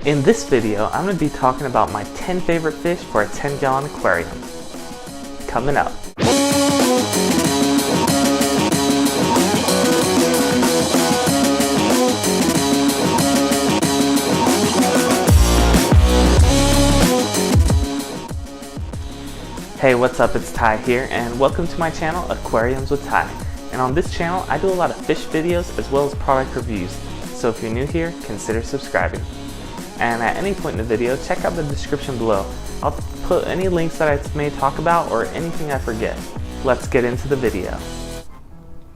In this video, I'm going to be talking about my 10 favorite fish for a 10-gallon aquarium. Coming up. Hey, what's up? It's Ty here, and welcome to my channel, Aquariums with Ty. And on this channel, I do a lot of fish videos as well as product reviews. So if you're new here, consider subscribing. And at any point in the video, check out the description below. I'll put any links that I may talk about or anything I forget. Let's get into the video.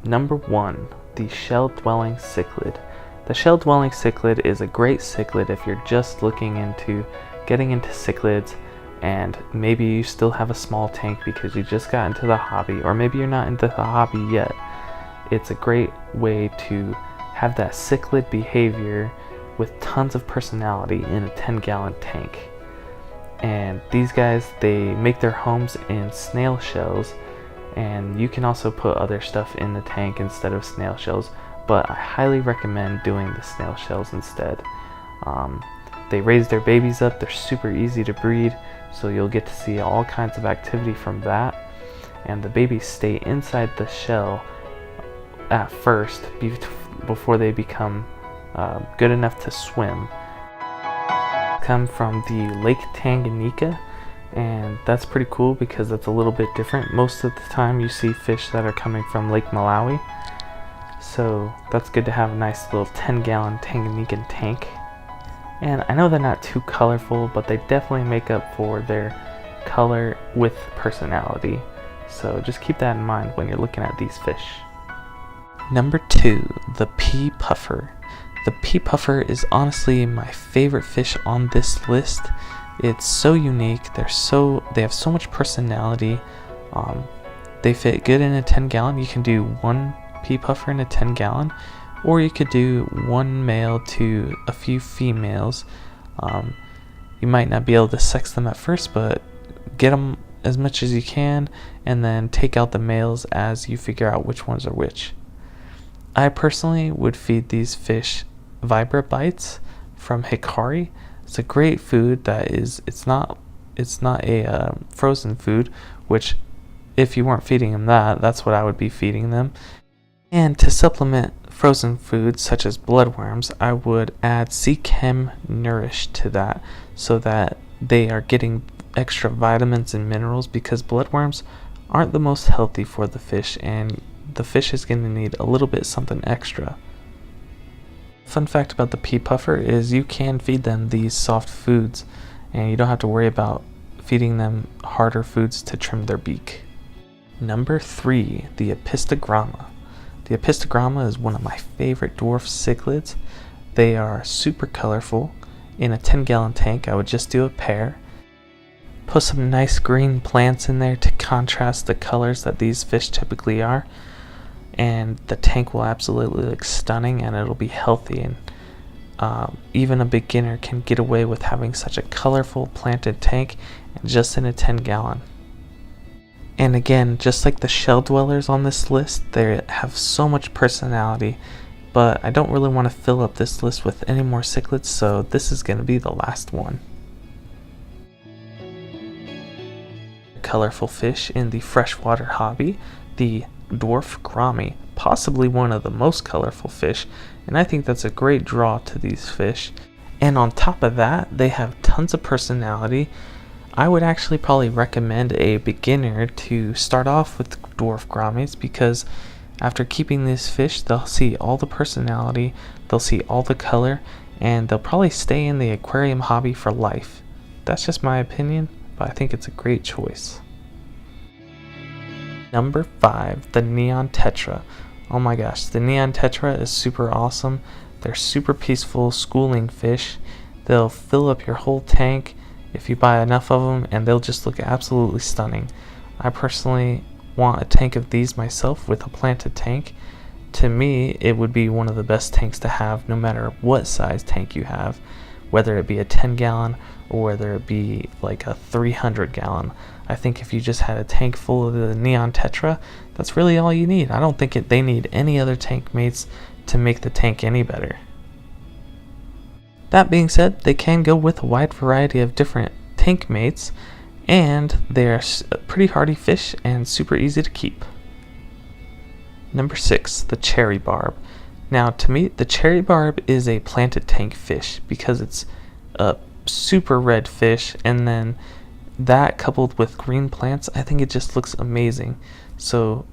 Number 1, the shell-dwelling cichlid. The shell-dwelling cichlid is a great cichlid if you're just looking into getting into cichlids and maybe you still have a small tank because you just got into the hobby, or maybe you're not into the hobby yet. It's a great way to have that cichlid behavior with tons of personality in a 10-gallon tank. And these guys, they make their homes in snail shells, and you can also put other stuff in the tank instead of snail shells, but I highly recommend doing the snail shells instead. They raise their babies up, they're super easy to breed, so you'll get to see all kinds of activity from that. And the babies stay inside the shell at first before they become good enough to swim. Come from the Lake Tanganyika, and that's pretty cool because it's a little bit different. Most of the time you see fish that are coming from Lake Malawi, so that's good to have a nice little 10-gallon Tanganyikan tank. And I know they're not too colorful, but they definitely make up for their color with personality, so just keep that in mind when you're looking at these fish. Number 2, the Pea Puffer. The Pea Puffer is honestly my favorite fish on this list. It's so unique. They have so much personality. They fit good in a 10-gallon. You can do one Pea Puffer in a 10-gallon, or you could do one male to a few females. You might not be able to sex them at first, but get them as much as you can, and then take out the males as you figure out which ones are which. I personally would feed these fish Vibra bites from Hikari. It's a great food that it's not a frozen food, which if you weren't feeding them that's what I would be feeding them. And to supplement frozen foods such as bloodworms, I would add Seachem Nourish to that so that they are getting extra vitamins and minerals, because bloodworms aren't the most healthy for the fish, and the fish is going to need a little bit something extra. Fun fact about the Pea Puffer is you can feed them these soft foods, and you don't have to worry about feeding them harder foods to trim their beak. Number 3, the Apistogramma. The Apistogramma is one of my favorite dwarf cichlids. They are super colorful. In a 10-gallon tank, I would just do a pair. Put some nice green plants in there to contrast the colors that these fish typically are, and the tank will absolutely look stunning, and it'll be healthy. And even a beginner can get away with having such a colorful planted tank just in a 10-gallon. And again, just like the shell dwellers on this list, they have so much personality, but I don't really want to fill up this list with any more cichlids, so this is going to be the last one. Colorful fish in the freshwater hobby, the Dwarf Gouramis, possibly one of the most colorful fish, and I think that's a great draw to these fish. And on top of that, they have tons of personality. I would actually probably recommend a beginner to start off with Dwarf Gouramis, because after keeping these fish, they'll see all the personality, they'll see all the color, and they'll probably stay in the aquarium hobby for life. That's just my opinion, but I think it's a great choice. Number 5, the Neon Tetra. Oh my gosh, the Neon Tetra is super awesome. They're super peaceful schooling fish. They'll fill up your whole tank if you buy enough of them, and they'll just look absolutely stunning. I personally want a tank of these myself with a planted tank. To me, it would be one of the best tanks to have no matter what size tank you have, whether it be a 10-gallon or whether it be like a 300-gallon. I think if you just had a tank full of the Neon Tetra, that's really all you need. I don't think they need any other tank mates to make the tank any better. That being said, they can go with a wide variety of different tank mates, and they're pretty hardy fish and super easy to keep. Number 6, the cherry barb. Now, to me, the cherry barb is a planted tank fish because it's a super red fish, and then that coupled with green plants, I think it just looks amazing. So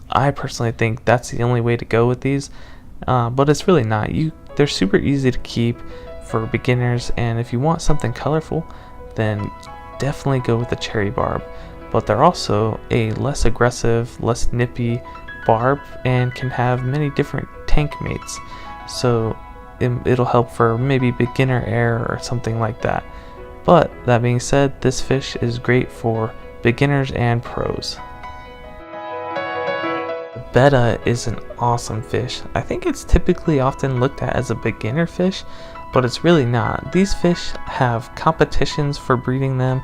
I personally think that's the only way to go with these, but it's really not. They're super easy to keep for beginners, and if you want something colorful, then definitely go with the cherry barb. But they're also a less aggressive, less nippy barb and can have many different tank mates, so it'll help for maybe beginner air or something like that. But that being said, this fish is great for beginners and pros. Betta is an awesome fish. I think it's typically often looked at as a beginner fish, but it's really not. These fish have competitions for breeding them.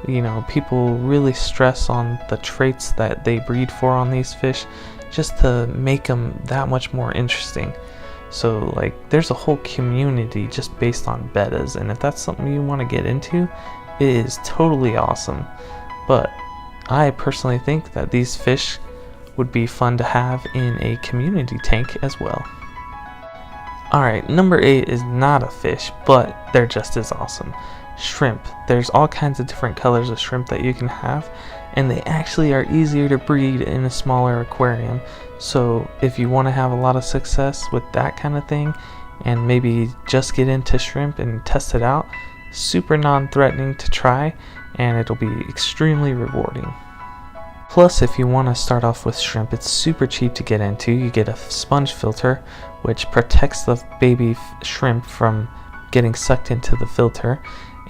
You know, people really stress on the traits that they breed for on these fish just to make them that much more interesting. So like, there's a whole community just based on bettas, and if that's something you want to get into, it is totally awesome. But I personally think that these fish would be fun to have in a community tank as well. Alright, number 8 is not a fish, but they're just as awesome. Shrimp. There's all kinds of different colors of shrimp that you can have, and they actually are easier to breed in a smaller aquarium. So if you want to have a lot of success with that kind of thing, and maybe just get into shrimp and test it out, super non-threatening to try, and it'll be extremely rewarding. Plus, if you want to start off with shrimp, it's super cheap to get into. You get a sponge filter, which protects the baby shrimp from getting sucked into the filter,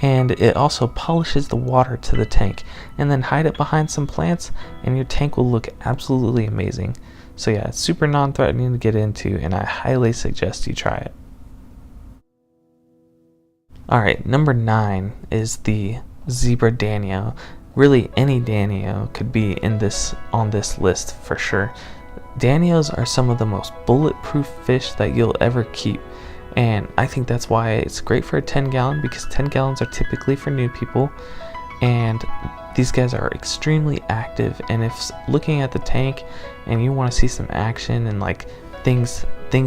and it also polishes the water to the tank, and then hide it behind some plants and your tank will look absolutely amazing. So yeah, it's super non-threatening to get into, and I highly suggest you try it. Alright, number 9 is the zebra danio. Really, any danio could be on this list for sure. Danios are some of the most bulletproof fish that you'll ever keep, and I think that's why it's great for a 10-gallon, because 10 gallons are typically for new people, and these guys are extremely active. And if looking at the tank and you want to see some action and like things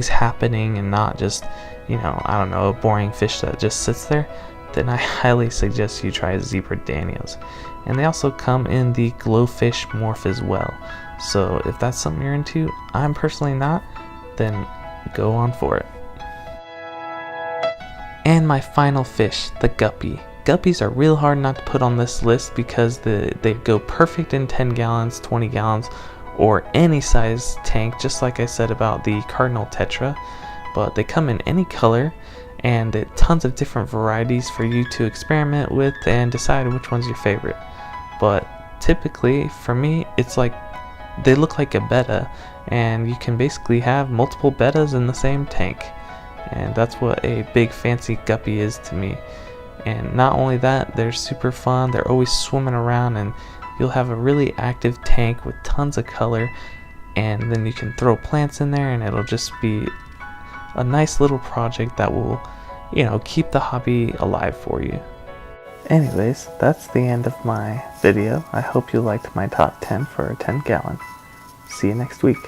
happening and not just, you know, I don't know, a boring fish that just sits there, then I highly suggest you try zebra danios. And they also come in the glowfish morph as well. So if that's something you're into, I'm personally not, then go on for it. And my final fish, the guppy. Guppies are real hard not to put on this list because they go perfect in 10 gallons, 20 gallons, or any size tank, just like I said about the cardinal tetra. But they come in any color, and tons of different varieties for you to experiment with and decide which one's your favorite. But typically, for me, it's like they look like a betta, and you can basically have multiple bettas in the same tank. And that's what a big fancy guppy is to me. And not only that, they're super fun. They're always swimming around, and you'll have a really active tank with tons of color, and then you can throw plants in there, and it'll just be a nice little project that will, you know, keep the hobby alive for you. Anyways, that's the end of my video. I hope you liked my top 10 for a 10-gallon. See you next week.